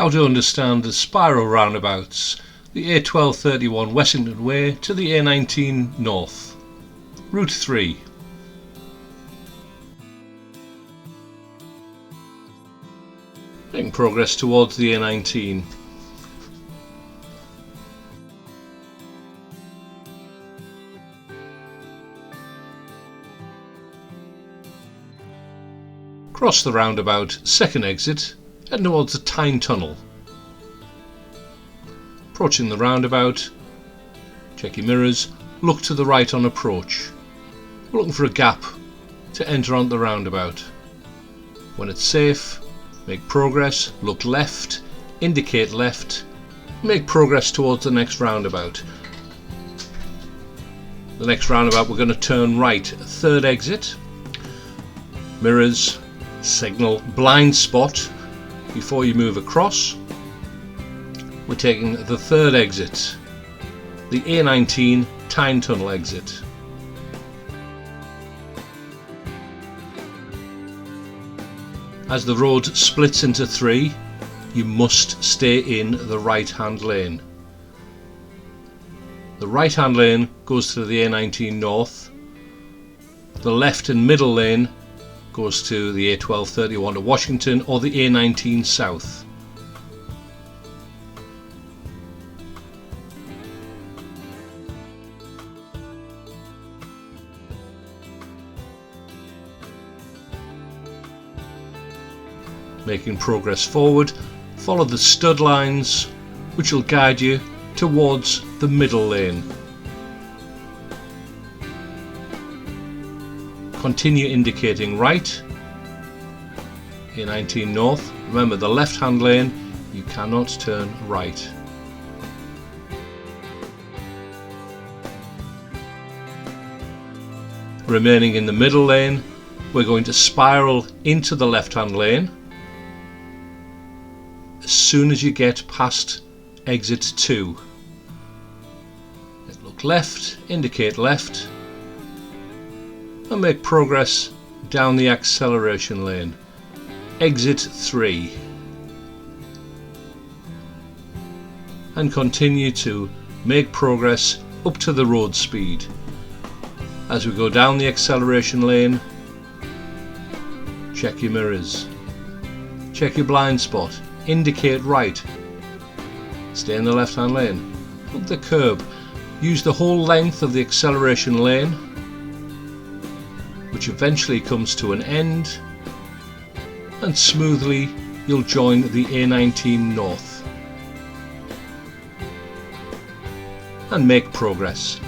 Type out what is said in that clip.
How to understand the spiral roundabouts, the A1231 Wessington Way to the A19 North. Route 3. Making progress towards the A19. Cross the roundabout, second exit, head towards the Tyne Tunnel. Approaching the roundabout, check your mirrors, look to the right on approach. We're looking for a gap to enter onto the roundabout. When it's safe, make progress, look left, indicate left, make progress towards the next roundabout. The next roundabout we're going to turn right, third exit, mirrors, signal blind spot before you move across. We're taking the third exit, the A19 Tyne Tunnel exit. As the road splits into three, you must stay in the right hand lane. The right hand lane goes to the A19 North, the left and middle lane goes to the A1231 to Washington or the A19 South. Making progress forward, follow the stud lines which will guide you towards the middle lane. Continue indicating right, A19 North. Remember, the left hand lane, you cannot turn right. Remaining in the middle lane, we're going to spiral into the left hand lane. As soon as you get past exit 2, look left, indicate left, and make progress down the acceleration lane. Exit 3. And continue to make progress up to the road speed. As we go down the acceleration lane, check your mirrors, check your blind spot, indicate right, stay in the left hand lane, hug the curb, use the whole length of the acceleration lane, which eventually comes to an end, and smoothly you'll join the A19 North and make progress.